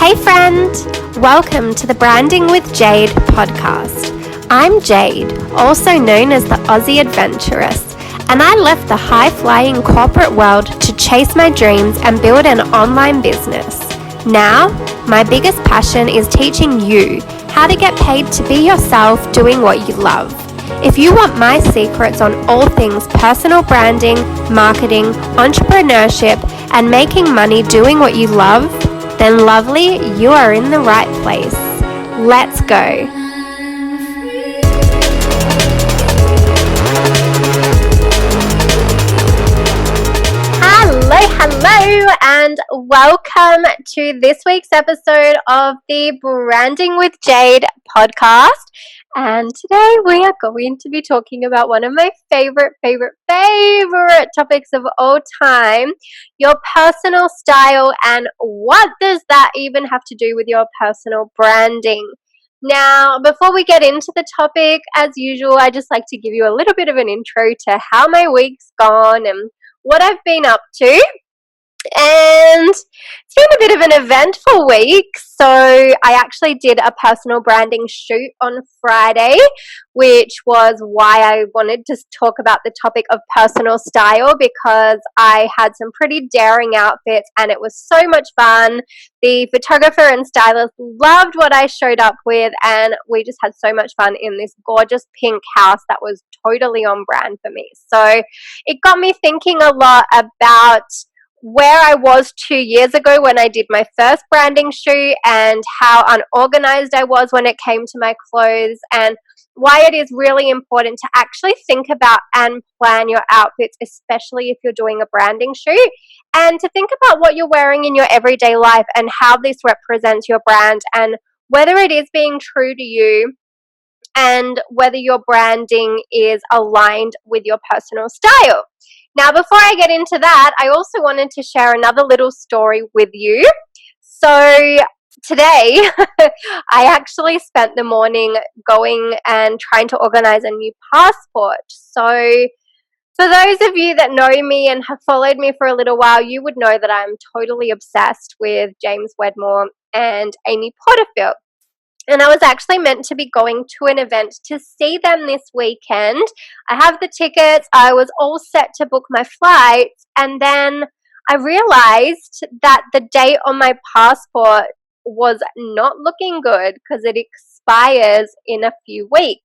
Hey friend, welcome to the Branding with Jade podcast. I'm Jade, also known as the Aussie Adventuress, and I left the high-flying corporate world to chase my dreams and build an online business. Now, my biggest passion is teaching you how to get paid to be yourself doing what you love. If you want my secrets on all things personal branding, marketing, entrepreneurship, and making money doing what you love, then lovely, you are in the right place. Let's go. Hello, and welcome to this week's episode of the Branding with Jade podcast. And today we are going to be talking about one of my favorite topics of all time, your personal style, and what does that even have to do with your personal branding? Now, before we get into the topic, as usual, I just like to give you a little bit of an intro to how my week's gone and what I've been up to. And it's been a bit of an eventful week. So I actually did a personal branding shoot on Friday, which was why I wanted to talk about the topic of personal style, because I had some pretty daring outfits and it was so much fun. The photographer and stylist loved what I showed up with, and we just had so much fun in this gorgeous pink house that was totally on brand for me. So it got me thinking a lot about where I was 2 years ago when I did my first branding shoot, and how unorganized I was when it came to my clothes, and why it is really important to actually think about and plan your outfits, especially if you're doing a branding shoot, and to think about what you're wearing in your everyday life and how this represents your brand, and whether it is being true to you, and whether your branding is aligned with your personal style. Now, before I get into that, I also wanted to share another little story with you. So today, I actually spent the morning going and trying to organize a new passport. So for those of you that know me and have followed me for a little while, you would know that I'm totally obsessed with James Wedmore and Amy Porterfield. And I was actually meant to be going to an event to see them this weekend. I have the tickets. I was all set to book my flights. And then I realized that the date on my passport was not looking good because it expires in a few weeks.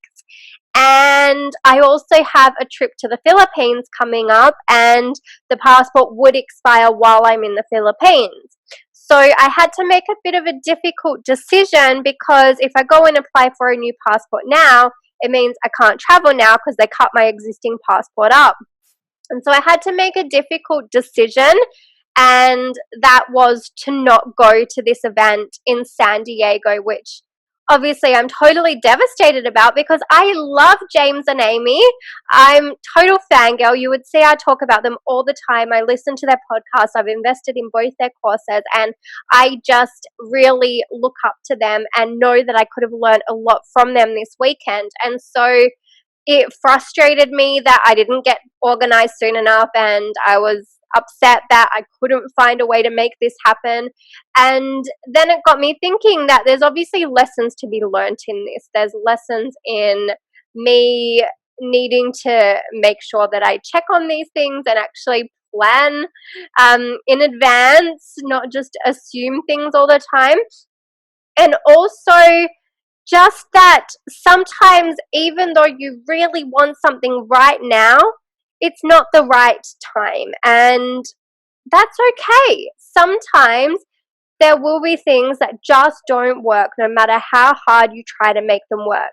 And I also have a trip to the Philippines coming up, and the passport would expire while I'm in the Philippines. So I had to make a bit of a difficult decision, because if I go and apply for a new passport now, it means I can't travel now because they cut my existing passport up. And so I had to make a difficult decision, and that was to not go to this event in San Diego, which obviously I'm totally devastated about, because I love James and Amy. I'm total fangirl. You would see I talk about them all the time. I listen to their podcasts. I've invested in both their courses, and I just really look up to them and know that I could have learned a lot from them this weekend. And so it frustrated me that I didn't get organized soon enough, and I was upset that I couldn't find a way to make this happen. And then it got me thinking that there's obviously lessons to be learned in this. There's lessons in me needing to make sure that I check on these things and actually plan in advance, not just assume things all the time. And also just that sometimes, even though you really want something right now, it's not the right time, and that's okay. Sometimes there will be things that just don't work, no matter how hard you try to make them work.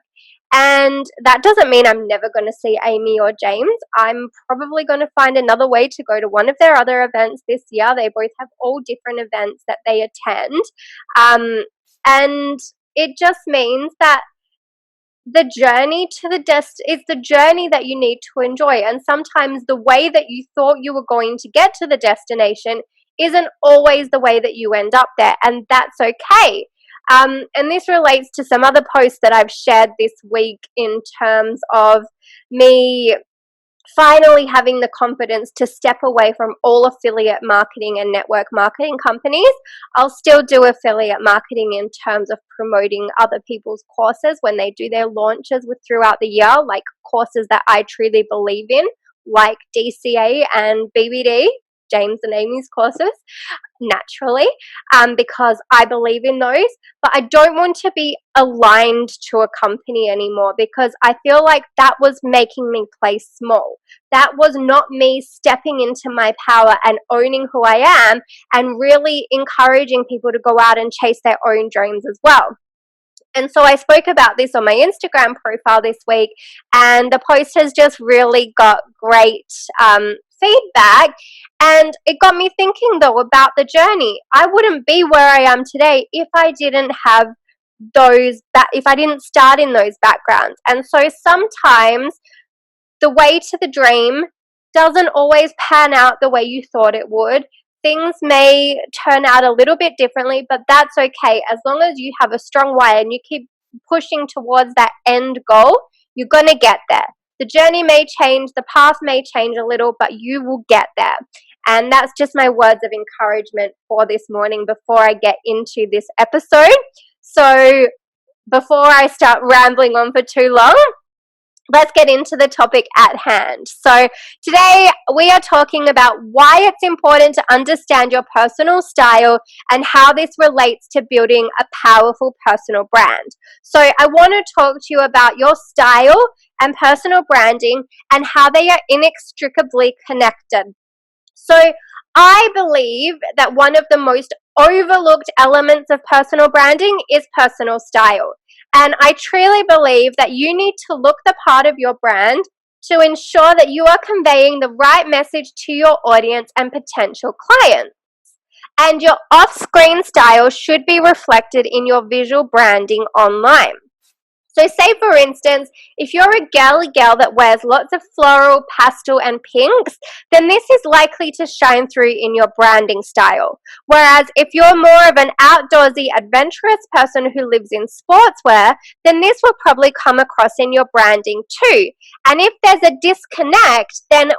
And that doesn't mean I'm never going to see Amy or James. I'm probably going to find another way to go to one of their other events this year. They both have all different events that they attend. And it just means that the journey to the is the journey that you need to enjoy. And sometimes the way that you thought you were going to get to the destination isn't always the way that you end up there, and that's okay. And this relates to some other posts that I've shared this week in terms of me finally having the confidence to step away from all affiliate marketing and network marketing companies. I'll still do affiliate marketing in terms of promoting other people's courses when they do their launches throughout the year, like courses that I truly believe in, like DCA and BBD, James and Amy's courses, naturally, because I believe in those. But I don't want to be aligned to a company anymore, because I feel like that was making me play small. That was not me stepping into my power and owning who I am and really encouraging people to go out and chase their own dreams as well. And so I spoke about this on my Instagram profile this week, and the post has just really got great feedback. And it got me thinking, though, about the journey. I wouldn't be where I am today if I didn't have if I didn't start in those backgrounds. And so sometimes the way to the dream doesn't always pan out the way you thought it would. Things may turn out a little bit differently, but that's okay. As long as you have a strong why and you keep pushing towards that end goal, you're going to get there. The journey may change, the path may change a little, but you will get there. And that's just my words of encouragement for this morning before I get into this episode. So before I start rambling on for too long, let's get into the topic at hand. So today we are talking about why it's important to understand your personal style and how this relates to building a powerful personal brand. So I want to talk to you about your style and personal branding and how they are inextricably connected. So I believe that one of the most overlooked elements of personal branding is personal style. And I truly believe that you need to look the part of your brand to ensure that you are conveying the right message to your audience and potential clients. And your off-screen style should be reflected in your visual branding online. So say, for instance, if you're a girly girl that wears lots of floral, pastel, and pinks, then this is likely to shine through in your branding style. Whereas if you're more of an outdoorsy, adventurous person who lives in sportswear, then this will probably come across in your branding too. And if there's a disconnect, then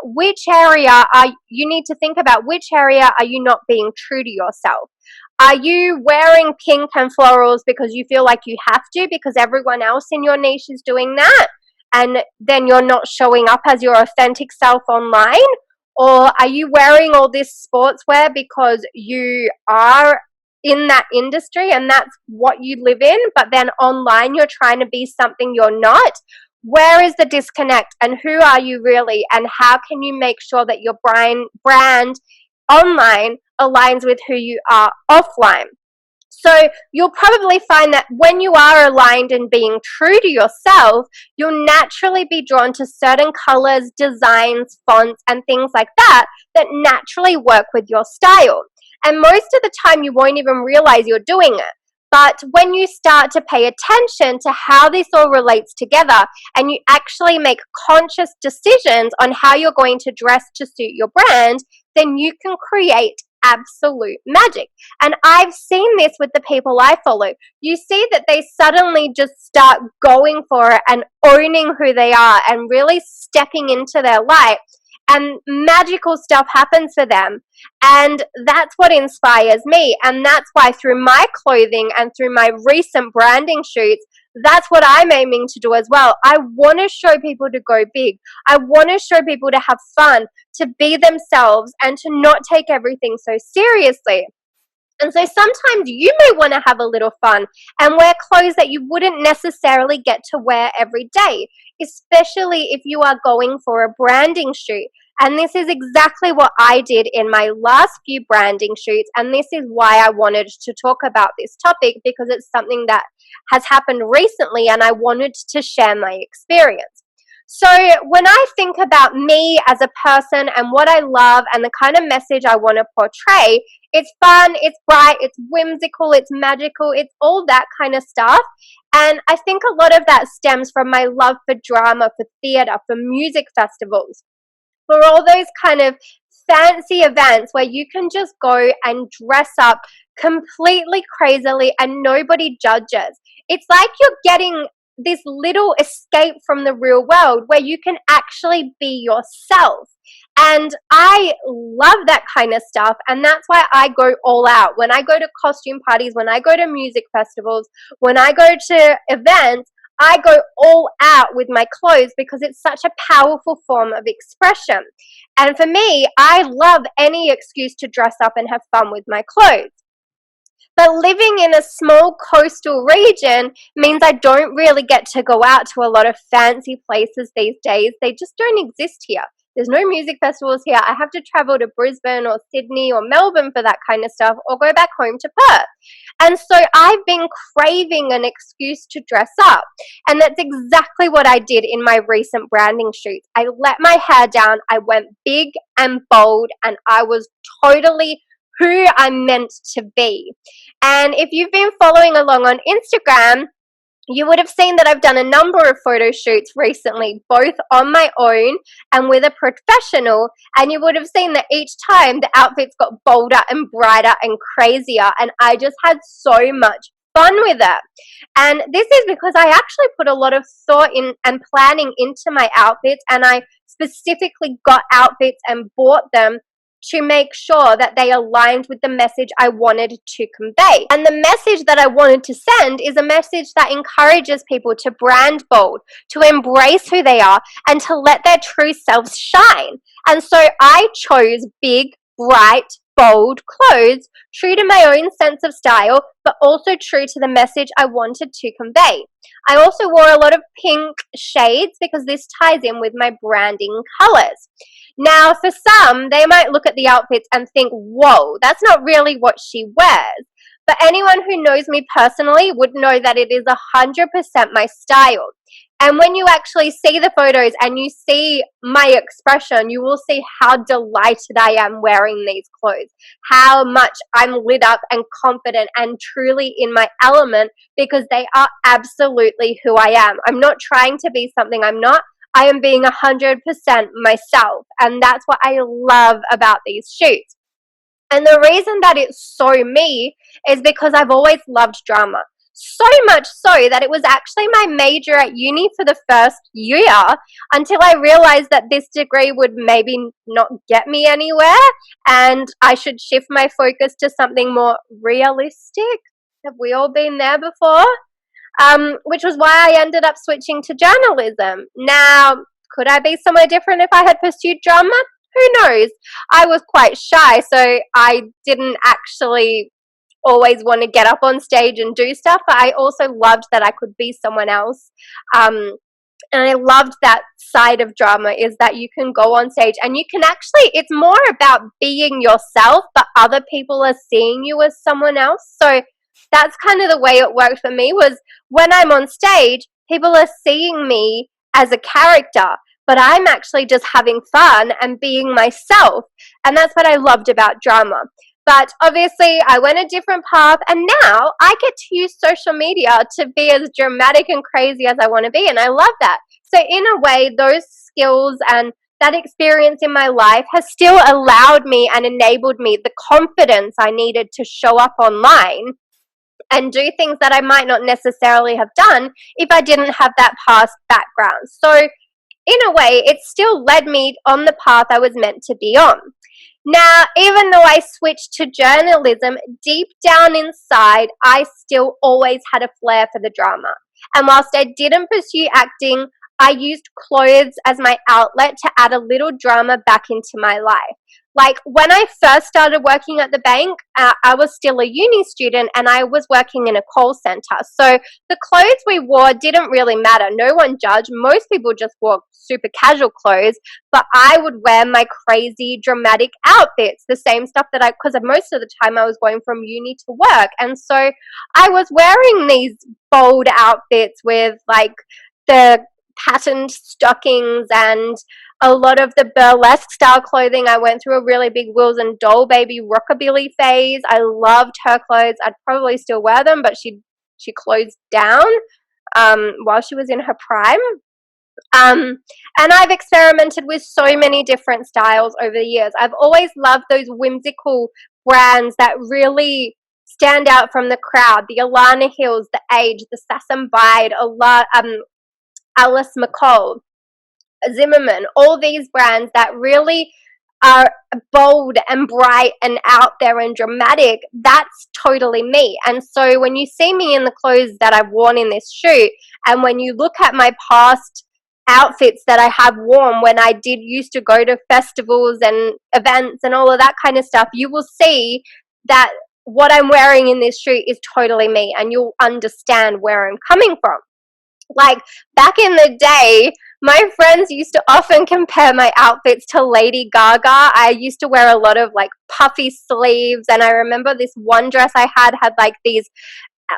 you need to think about which area are you not being true to yourself. Are you wearing pink and florals because you feel like you have to because everyone else in your niche is doing that, and then you're not showing up as your authentic self online? Or are you wearing all this sportswear because you are in that industry and that's what you live in, but then online you're trying to be something you're not? Where is the disconnect, and who are you really, and how can you make sure that your brand online aligns with who you are offline? So you'll probably find that when you are aligned and being true to yourself, you'll naturally be drawn to certain colors, designs, fonts, and things like that naturally work with your style. And most of the time you won't even realize you're doing it. But when you start to pay attention to how this all relates together and you actually make conscious decisions on how you're going to dress to suit your brand, then you can create absolute magic. And I've seen this with the people I follow. You see that they suddenly just start going for it and owning who they are and really stepping into their light, and magical stuff happens for them. And that's what inspires me. And that's why through my clothing and through my recent branding shoots, that's what I'm aiming to do as well. I want to show people to go big. I want to show people to have fun, to be themselves, and to not take everything so seriously. And so sometimes you may want to have a little fun and wear clothes that you wouldn't necessarily get to wear every day, especially if you are going for a branding shoot. And this is exactly what I did in my last few branding shoots. And this is why I wanted to talk about this topic, because it's something that has happened recently and I wanted to share my experience. So when I think about me as a person and what I love and the kind of message I want to portray, it's fun, it's bright, it's whimsical, it's magical, it's all that kind of stuff. And I think a lot of that stems from my love for drama, for theatre, for music festivals, for all those kind of fancy events where you can just go and dress up completely crazily and nobody judges. It's like you're getting this little escape from the real world where you can actually be yourself. And I love that kind of stuff. And that's why I go all out. When I go to costume parties, when I go to music festivals, when I go to events, I go all out with my clothes because it's such a powerful form of expression. And for me, I love any excuse to dress up and have fun with my clothes. But living in a small coastal region means I don't really get to go out to a lot of fancy places these days. They just don't exist here. There's no music festivals here. I have to travel to Brisbane or Sydney or Melbourne for that kind of stuff, or go back home to Perth. And so I've been craving an excuse to dress up. And that's exactly what I did in my recent branding shoots. I let my hair down, I went big and bold, and I was totally who I'm meant to be. And if you've been following along on Instagram, you would have seen that I've done a number of photo shoots recently, both on my own and with a professional. And you would have seen that each time the outfits got bolder and brighter and crazier. And I just had so much fun with it. And this is because I actually put a lot of thought in and planning into my outfits. And I specifically got outfits and bought them to make sure that they aligned with the message I wanted to convey. And the message that I wanted to send is a message that encourages people to brand bold, to embrace who they are, and to let their true selves shine. And so I chose big, bright, bold clothes, true to my own sense of style, but also true to the message I wanted to convey. I also wore a lot of pink shades because this ties in with my branding colors. Now, for some, they might look at the outfits and think, whoa, that's not really what she wears. But anyone who knows me personally would know that it is 100% my style. And when you actually see the photos and you see my expression, you will see how delighted I am wearing these clothes, how much I'm lit up and confident and truly in my element, because they are absolutely who I am. I'm not trying to be something I'm not. I am being 100% myself. And that's what I love about these shoots. And the reason that it's so me is because I've always loved drama. So much so that it was actually my major at uni for the first year, until I realized that this degree would maybe not get me anywhere and I should shift my focus to something more realistic. Have we all been there before? Which was why I ended up switching to journalism. Now, could I be somewhere different if I had pursued drama? Who knows? I was quite shy, so I didn't actually always want to get up on stage and do stuff, but I also loved that I could be someone else. And I loved that side of drama, is that you can go on stage and you can actually, it's more about being yourself, but other people are seeing you as someone else. So that's kind of the way it worked for me, was when I'm on stage, people are seeing me as a character, but I'm actually just having fun and being myself. And that's what I loved about drama. But obviously, I went a different path, and now I get to use social media to be as dramatic and crazy as I want to be, and I love that. So in a way, those skills and that experience in my life has still allowed me and enabled me the confidence I needed to show up online and do things that I might not necessarily have done if I didn't have that past background. So in a way, it still led me on the path I was meant to be on. Now, even though I switched to journalism, deep down inside, I still always had a flair for the drama. And whilst I didn't pursue acting, I used clothes as my outlet to add a little drama back into my life. Like when I first started working at the bank, I was still a uni student and I was working in a call center. So the clothes we wore didn't really matter. No one judged. Most people just wore super casual clothes, but I would wear my crazy dramatic outfits, the same stuff that because most of the time I was going from uni to work. And so I was wearing these bold outfits with like the patterned stockings and a lot of the burlesque style clothing. I went through a really big Wills and Doll baby rockabilly phase. I loved her clothes. I'd probably still wear them, but she closed down while she was in her prime. And I've experimented with so many different styles over the years. I've always loved those whimsical brands that really stand out from the crowd. The Alana Hills, the Age, the Sass and Bide, Alice McCall, Zimmerman, all these brands that really are bold and bright and out there and dramatic. That's totally me. And so when you see me in the clothes that I've worn in this shoot, and when you look at my past outfits that I have worn when I did used to go to festivals and events and all of that kind of stuff, you will see that what I'm wearing in this shoot is totally me, and you'll understand where I'm coming from. Like, back in the day, my friends used to often compare my outfits to Lady Gaga. I used to wear a lot of like puffy sleeves, and I remember this one dress I had like these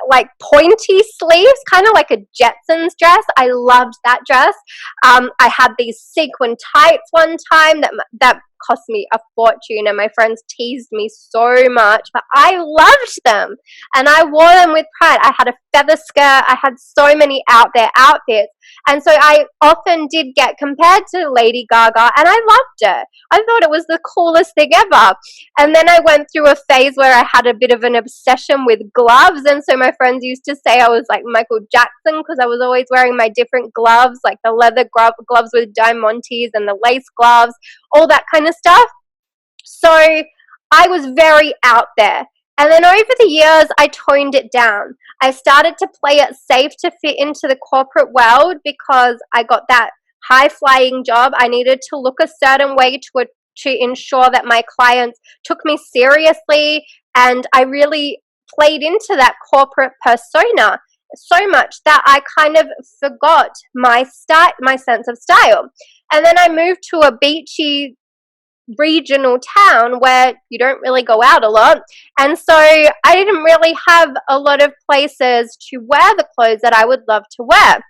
like pointy sleeves, kind of like a Jetsons dress. I loved that dress. I had these sequin tights one time that cost me a fortune, and my friends teased me so much, but I loved them and I wore them with pride. I had a feather skirt. I had so many out there outfits, and so I often did get compared to Lady Gaga, and I loved her. I thought it was the coolest thing ever. And then I went through a phase where I had a bit of an obsession with gloves, and so my friends used to say I was like Michael Jackson because I was always wearing my different gloves, like the leather gloves with diamantes and the lace gloves, all that kind of stuff. So I was very out there. And then over the years, I toned it down. I started to play it safe to fit into the corporate world because I got that high-flying job. I needed to look a certain way to ensure that my clients took me seriously, and I really played into that corporate persona so much that I kind of forgot my sense of style. And then I moved to a beachy regional town where you don't really go out a lot, and so I didn't really have a lot of places to wear the clothes that I would love to wear,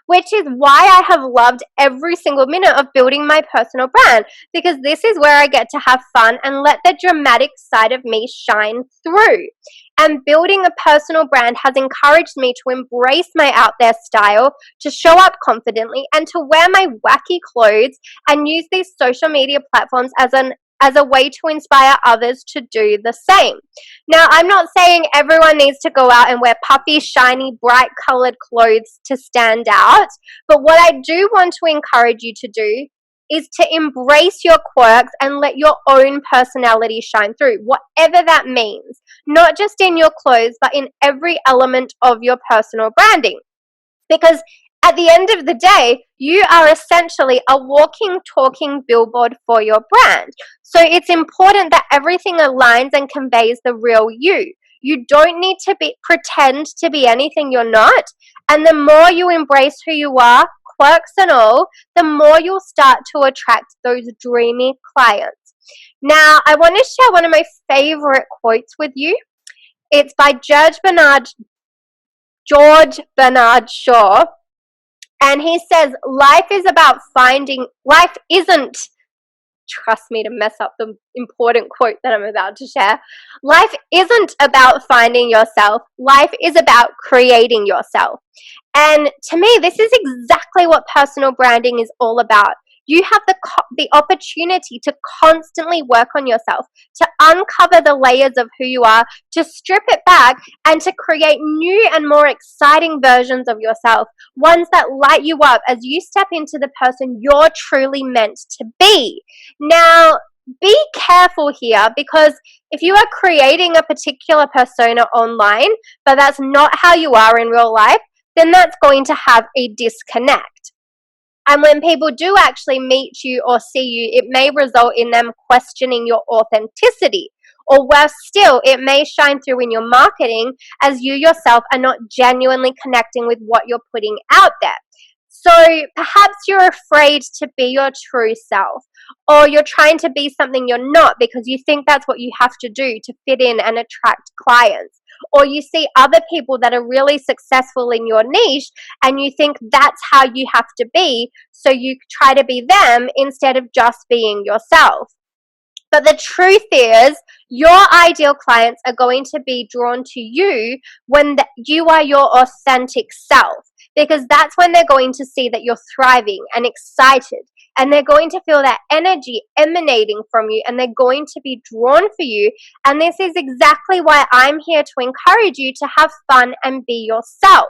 which is why I have loved every single minute of building my personal brand, because this is where I get to have fun and let the dramatic side of me shine through. And building a personal brand has encouraged me to embrace my out there style, to show up confidently, and to wear my wacky clothes and use these social media platforms as a way to inspire others to do the same. Now, I'm not saying everyone needs to go out and wear puffy, shiny, bright colored clothes to stand out, but what I do want to encourage you to do is to embrace your quirks and let your own personality shine through, whatever that means, not just in your clothes, but in every element of your personal branding. Because at the end of the day, you are essentially a walking, talking billboard for your brand. So it's important that everything aligns and conveys the real you. You don't need to pretend to be anything you're not. And the more you embrace who you are, quirks and all, the more you'll start to attract those dreamy clients. Now, I want to share one of my favorite quotes with you. It's by George Bernard Shaw. And he says, life isn't, trust me to mess up the important quote that I'm about to share. Life isn't about finding yourself. Life is about creating yourself. And to me, this is exactly what personal branding is all about. You have the opportunity to constantly work on yourself, to uncover the layers of who you are, to strip it back, and to create new and more exciting versions of yourself, ones that light you up as you step into the person you're truly meant to be. Now, be careful here, because if you are creating a particular persona online, but that's not how you are in real life, then that's going to have a disconnect. And when people do actually meet you or see you, it may result in them questioning your authenticity. Or worse still, it may shine through in your marketing as you yourself are not genuinely connecting with what you're putting out there. So perhaps you're afraid to be your true self, or you're trying to be something you're not because you think that's what you have to do to fit in and attract clients. Or you see other people that are really successful in your niche and you think that's how you have to be, so you try to be them instead of just being yourself. But the truth is, your ideal clients are going to be drawn to you when you are your authentic self, because that's when they're going to see that you're thriving and excited and they're going to feel that energy emanating from you, and they're going to be drawn for you. And this is exactly why I'm here to encourage you to have fun and be yourself.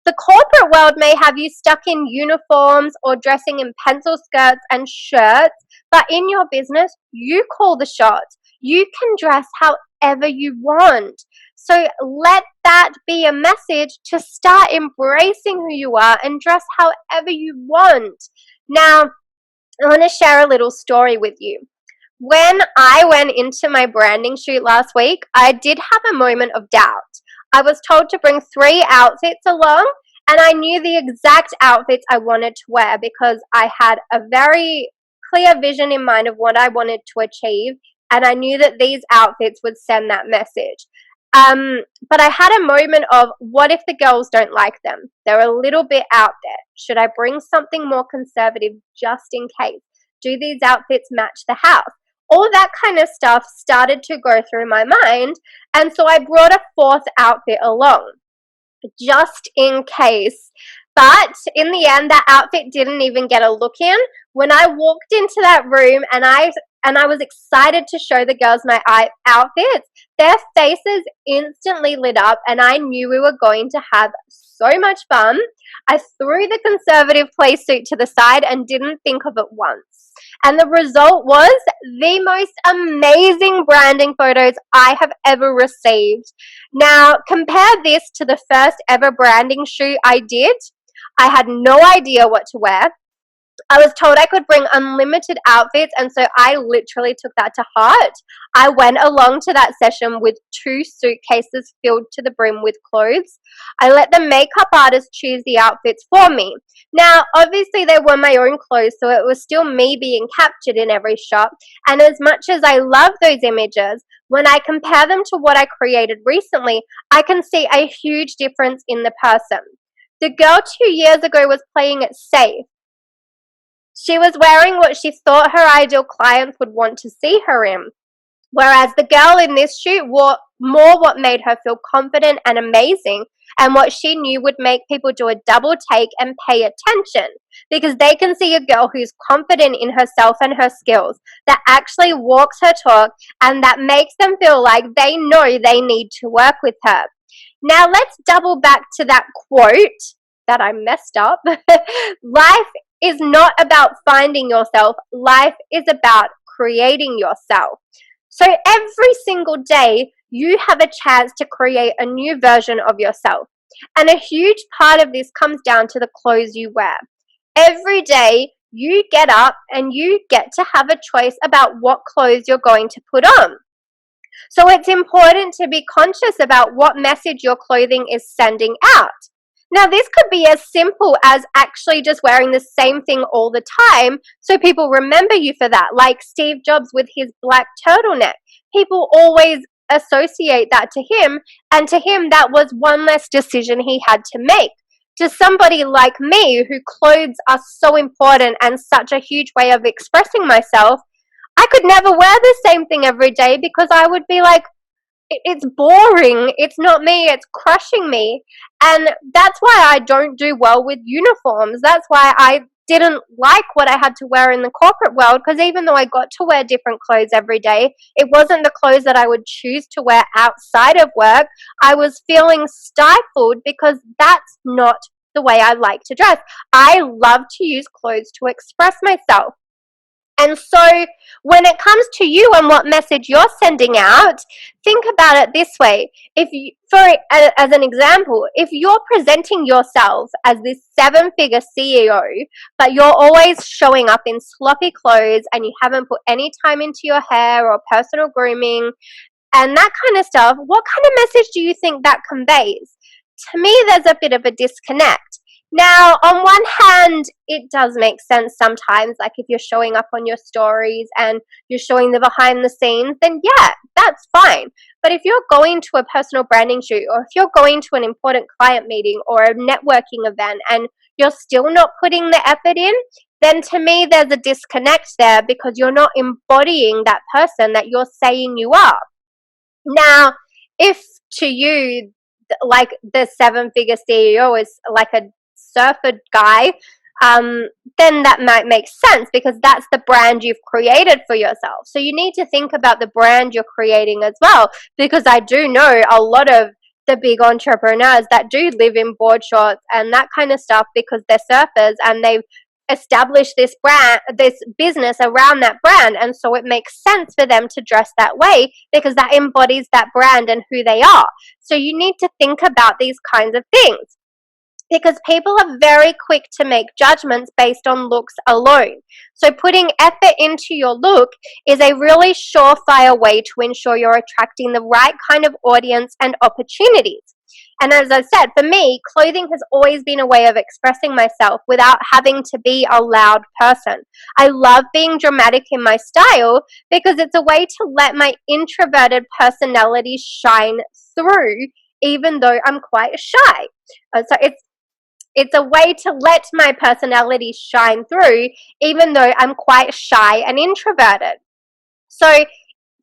The corporate world may have you stuck in uniforms or dressing in pencil skirts and shirts, but in your business, you call the shots. You can dress however you want. So let that be a message to start embracing who you are and dress however you want. Now, I want to share a little story with you. When I went into my branding shoot last week, I did have a moment of doubt. I was told to bring 3 outfits along, and I knew the exact outfits I wanted to wear because I had a very clear vision in mind of what I wanted to achieve, and I knew that these outfits would send that message. But I had a moment of, what if the girls don't like them? They're a little bit out there. Should I bring something more conservative just in case? Do these outfits match the house? All that kind of stuff started to go through my mind, and so I brought a 4th outfit along, just in case. But in the end, that outfit didn't even get a look in. When I walked into that room and I was excited to show the girls my outfits, their faces instantly lit up, and I knew we were going to have so much fun. I threw the conservative play suit to the side and didn't think of it once. And the result was the most amazing branding photos I have ever received. Now, compare this to the first ever branding shoot I did. I had no idea what to wear. I was told I could bring unlimited outfits, and so I literally took that to heart. I went along to that session with 2 suitcases filled to the brim with clothes. I let the makeup artist choose the outfits for me. Now, obviously, they were my own clothes, so it was still me being captured in every shot. And as much as I love those images, when I compare them to what I created recently, I can see a huge difference in the person. The girl 2 years ago was playing it safe. She was wearing what she thought her ideal clients would want to see her in. Whereas the girl in this shoot wore more what made her feel confident and amazing, and what she knew would make people do a double take and pay attention, because they can see a girl who's confident in herself and her skills, that actually walks her talk, and that makes them feel like they know they need to work with her. Now let's double back to that quote that I messed up. Life is not about finding yourself. Life is about creating yourself. So every single day, you have a chance to create a new version of yourself. And a huge part of this comes down to the clothes you wear. Every day, you get up and you get to have a choice about what clothes you're going to put on. So it's important to be conscious about what message your clothing is sending out. Now, this could be as simple as actually just wearing the same thing all the time so people remember you for that, like Steve Jobs with his black turtleneck. People always associate that to him, and to him that was one less decision he had to make. To somebody like me, who clothes are so important and such a huge way of expressing myself, I could never wear the same thing every day because I would be like, it's boring. It's not me. It's crushing me. And that's why I don't do well with uniforms. That's why I didn't like what I had to wear in the corporate world, because even though I got to wear different clothes every day, it wasn't the clothes that I would choose to wear outside of work. I was feeling stifled because that's not the way I like to dress. I love to use clothes to express myself. And so when it comes to you and what message you're sending out, think about it this way. As an example, if you're presenting yourself as this 7-figure CEO, but you're always showing up in sloppy clothes and you haven't put any time into your hair or personal grooming and that kind of stuff, what kind of message do you think that conveys? To me, there's a bit of a disconnect. Now, on one hand, it does make sense sometimes, like if you're showing up on your stories and you're showing the behind the scenes, then yeah, that's fine. But if you're going to a personal branding shoot, or if you're going to an important client meeting or a networking event and you're still not putting the effort in, then to me, there's a disconnect there because you're not embodying that person that you're saying you are. Now, if to you, like the 7-figure CEO is like a surfer guy, then that might make sense because that's the brand you've created for yourself. So you need to think about the brand you're creating as well, because I do know a lot of the big entrepreneurs that do live in board shorts and that kind of stuff because they're surfers and they've established this brand, this business around that brand, and so it makes sense for them to dress that way because that embodies that brand and who they are. So you need to think about these kinds of things, because people are very quick to make judgments based on looks alone. So putting effort into your look is a really surefire way to ensure you're attracting the right kind of audience and opportunities. And as I said, for me, clothing has always been a way of expressing myself without having to be a loud person. I love being dramatic in my style because it's a way to let my introverted personality shine through, even though I'm quite shy. So it's a way to let my personality shine through, even though I'm quite shy and introverted. So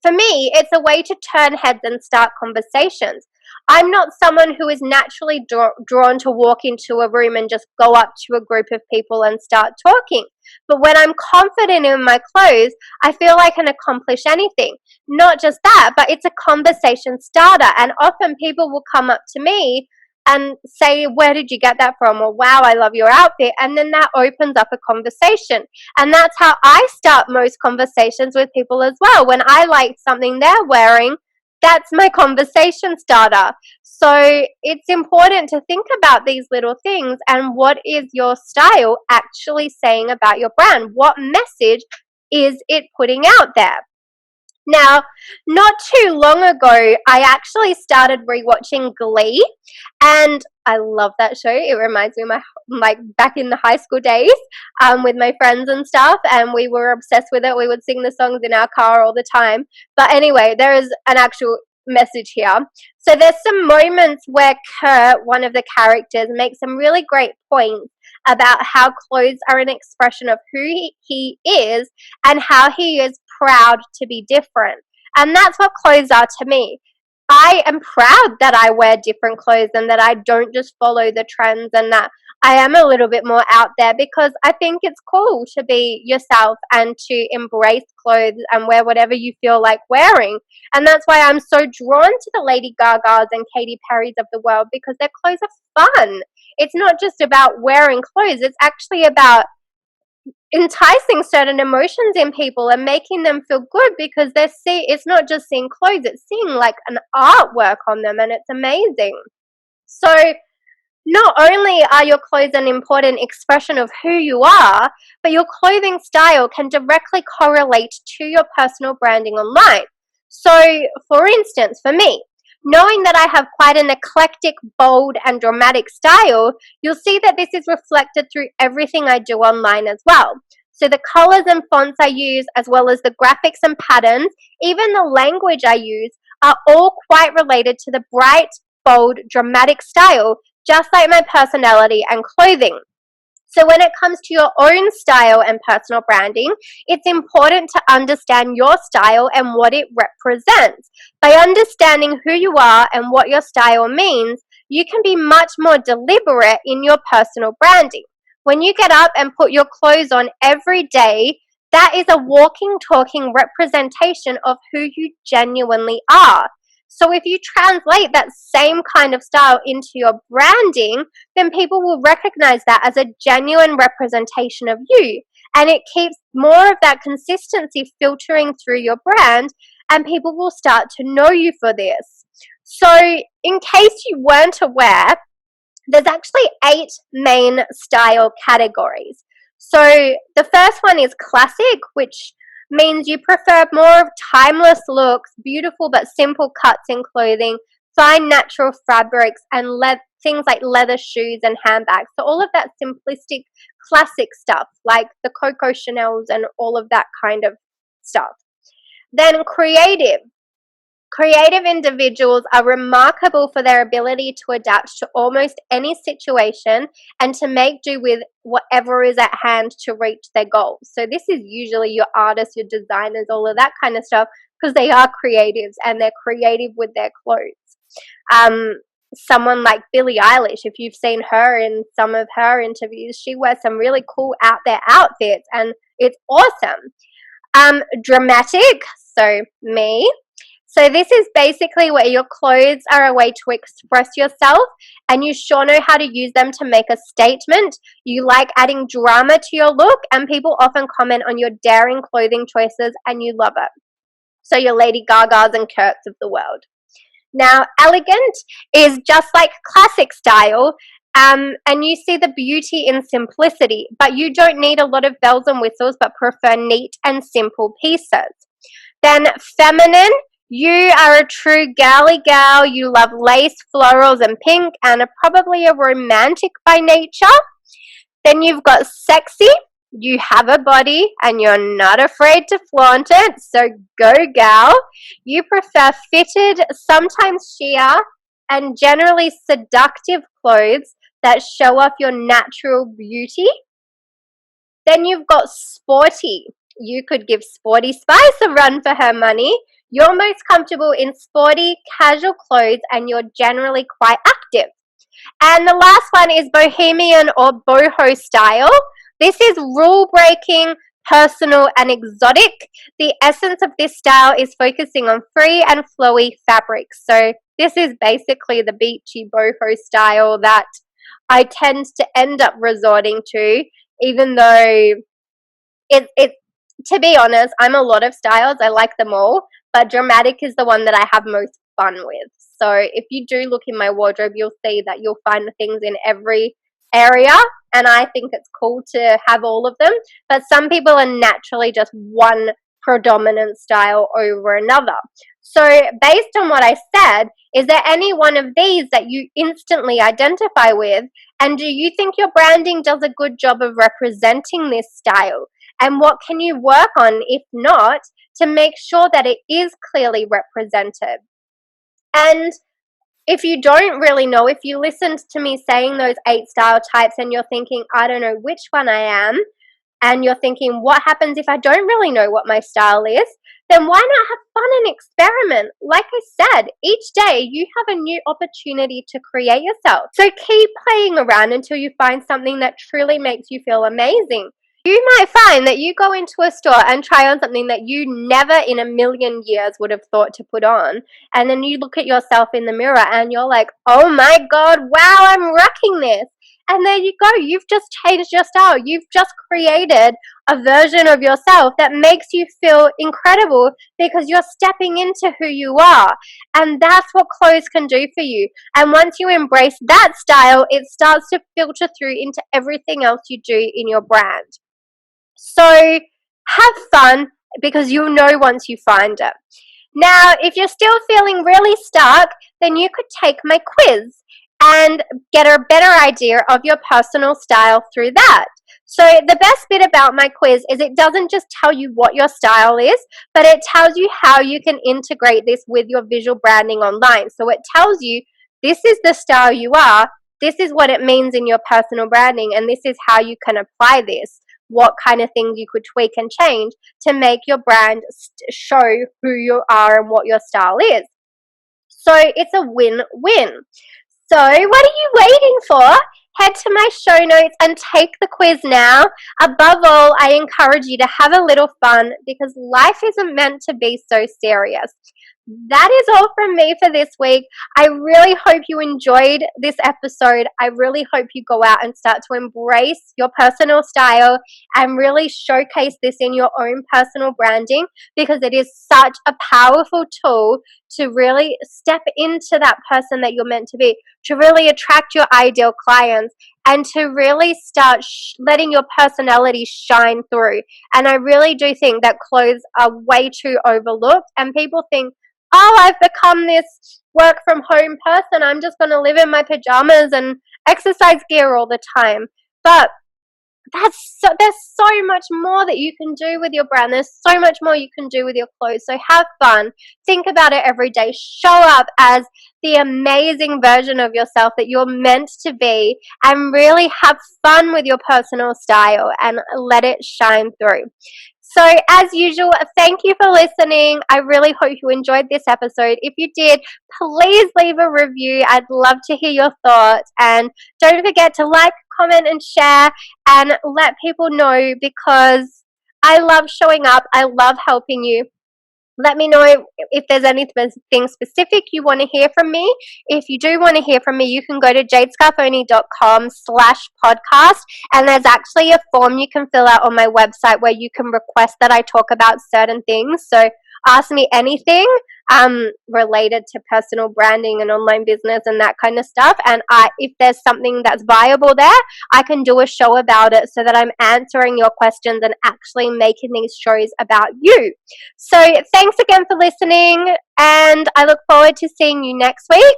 for me, it's a way to turn heads and start conversations. I'm not someone who is naturally drawn to walk into a room and just go up to a group of people and start talking. But when I'm confident in my clothes, I feel I can accomplish anything. Not just that, but it's a conversation starter. And often people will come up to me and say, where did you get that from? Or, wow, I love your outfit. And then that opens up a conversation. And that's how I start most conversations with people as well. When I like something they're wearing, that's my conversation starter. So it's important to think about these little things and what is your style actually saying about your brand? What message is it putting out there? Now, not too long ago, I actually started rewatching Glee, and I love that show. It reminds me of my, like, back in the high school days, with my friends and stuff, and we were obsessed with it. We would sing the songs in our car all the time. But anyway, there is an actual message here. So there's some moments where Kurt, one of the characters, makes some really great points about how clothes are an expression of who he is and how he is proud to be different. And that's what clothes are to me. I am proud that I wear different clothes and that I don't just follow the trends, and that I am a little bit more out there because I think it's cool to be yourself and to embrace clothes and wear whatever you feel like wearing. And that's why I'm so drawn to the Lady Gagas and Katy Perrys of the world, because their clothes are fun. It's not just about wearing clothes, it's actually about enticing certain emotions in people and making them feel good, because it's not just seeing clothes, it's seeing like an artwork on them, and it's amazing. So not only are your clothes an important expression of who you are, but your clothing style can directly correlate to your personal branding online. So for instance, for me, knowing that I have quite an eclectic, bold, and dramatic style, you'll see that this is reflected through everything I do online as well. So the colors and fonts I use, as well as the graphics and patterns, even the language I use, are all quite related to the bright, bold, dramatic style, just like my personality and clothing. So when it comes to your own style and personal branding, it's important to understand your style and what it represents. By understanding who you are and what your style means, you can be much more deliberate in your personal branding. When you get up and put your clothes on every day, that is a walking, talking representation of who you genuinely are. So if you translate that same kind of style into your branding, then people will recognize that as a genuine representation of you. And it keeps more of that consistency filtering through your brand, and people will start to know you for this. So in case you weren't aware, there's actually 8 main style categories. So the first one is classic, which means you prefer more of timeless looks, beautiful but simple cuts in clothing, fine natural fabrics, and things like leather shoes and handbags. So all of that simplistic classic stuff, like the Coco Chanels and all of that kind of stuff. Then creative. Creative individuals are remarkable for their ability to adapt to almost any situation and to make do with whatever is at hand to reach their goals. So this is usually your artists, your designers, all of that kind of stuff, because they are creatives and they're creative with their clothes. someone like Billie Eilish. If you've seen her in some of her interviews, she wears some really cool out there outfits, and it's awesome. Dramatic, so me. So this is basically where your clothes are a way to express yourself, and you sure know how to use them to make a statement. You like adding drama to your look, and people often comment on your daring clothing choices, and you love it. So your Lady Gagas and Kurts of the world. Now, elegant is just like classic style, and you see the beauty in simplicity, but you don't need a lot of bells and whistles, but prefer neat and simple pieces. Then feminine, you are a true girly gal. You love lace, florals, and pink, and are probably a romantic by nature. Then you've got sexy. You have a body and you're not afraid to flaunt it, so go gal. You prefer fitted, sometimes sheer, and generally seductive clothes that show off your natural beauty. Then you've got sporty. You could give Sporty Spice a run for her money. You're most comfortable in sporty, casual clothes, and you're generally quite active. And the last one is bohemian or boho style. This is rule-breaking, personal, and exotic. The essence of this style is focusing on free and flowy fabrics. So this is basically the beachy boho style that I tend to end up resorting to, even though it to be honest, I'm a lot of styles. I like them all, but dramatic is the one that I have most fun with. So if you do look in my wardrobe, you'll see that you'll find things in every area, and I think it's cool to have all of them. But some people are naturally just one predominant style over another. So based on what I said, is there any one of these that you instantly identify with? And do you think your branding does a good job of representing this style? And what can you work on, if not, to make sure that it is clearly represented? And if you don't really know, if you listened to me saying those 8 style types and you're thinking, I don't know which one I am, and you're thinking, what happens if I don't really know what my style is? Then why not have fun and experiment? Like I said, each day you have a new opportunity to create yourself. So keep playing around until you find something that truly makes you feel amazing. You might find that you go into a store and try on something that you never in a million years would have thought to put on, and then you look at yourself in the mirror and you're like, oh my god, wow, I'm rocking this. And there you go, you've just changed your style. You've just created a version of yourself that makes you feel incredible because you're stepping into who you are. And that's what clothes can do for you. And once you embrace that style, it starts to filter through into everything else you do in your brand. So have fun, because you'll know once you find it. Now, if you're still feeling really stuck, then you could take my quiz and get a better idea of your personal style through that. So the best bit about my quiz is it doesn't just tell you what your style is, but it tells you how you can integrate this with your visual branding online. So it tells you, this is the style you are, this is what it means in your personal branding, and this is how you can apply this. What kind of things you could tweak and change to make your brand show who you are and what your style is. So it's a win-win. So what are you waiting for? Head to my show notes and take the quiz now. Above all, I encourage you to have a little fun, because life isn't meant to be so serious. That is all from me for this week. I really hope you enjoyed this episode. I really hope you go out and start to embrace your personal style and really showcase this in your own personal branding, because it is such a powerful tool to really step into that person that you're meant to be, to really attract your ideal clients, and to really start letting your personality shine through. And I really do think that clothes are way too overlooked, and people think, oh, I've become this work from home person. I'm just going to live in my pajamas and exercise gear all the time. But there's so much more that you can do with your brand. There's so much more you can do with your clothes. So have fun. Think about it every day. Show up as the amazing version of yourself that you're meant to be, and really have fun with your personal style and let it shine through. So as usual, thank you for listening. I really hope you enjoyed this episode. If you did, please leave a review. I'd love to hear your thoughts. And don't forget to like, comment, and share, and let people know, because I love showing up. I love helping you. Let me know if there's anything specific you want to hear from me. If you do want to hear from me, you can go to jadescarfone.com/podcast, and there's actually a form you can fill out on my website where you can request that I talk about certain things. So ask me anything related to personal branding and online business and that kind of stuff. And if there's something that's viable there, I can do a show about it, so that I'm answering your questions and actually making these shows about you. So thanks again for listening, and I look forward to seeing you next week.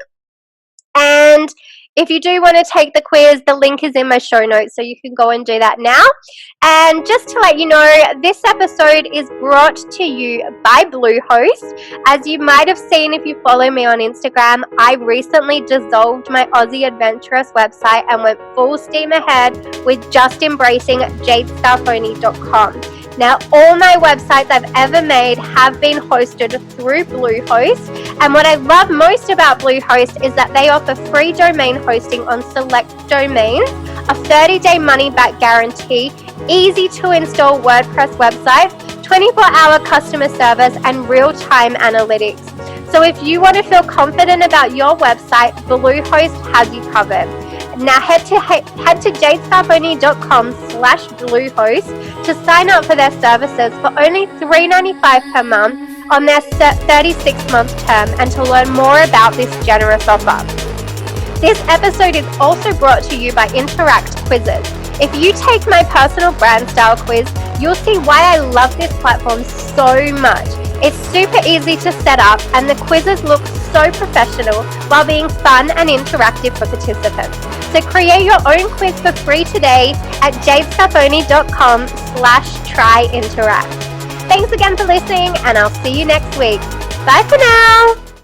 And if you do want to take the quiz, the link is in my show notes, so you can go and do that now. And just to let you know, this episode is brought to you by Bluehost. As you might have seen if you follow me on Instagram, I recently dissolved my Aussie Adventurous website and went full steam ahead with just embracing JadeScarfone.com. Now, all my websites I've ever made have been hosted through Bluehost, and what I love most about Bluehost is that they offer free domain hosting on select domains, a 30-day money-back guarantee, easy-to-install WordPress websites, 24-hour customer service, and real-time analytics. So if you want to feel confident about your website, Bluehost has you covered. Now head to jadescarfone.com/Bluehost to sign up for their services for only $3.95 per month on their 36-month term, and to learn more about this generous offer. This episode is also brought to you by Interact Quizzes. If you take my personal brand style quiz, you'll see why I love this platform so much. It's super easy to set up, and the quizzes look so professional while being fun and interactive for participants. So create your own quiz for free today at jadescarfone.com/tryinteract. Thanks again for listening, and I'll see you next week. Bye for now.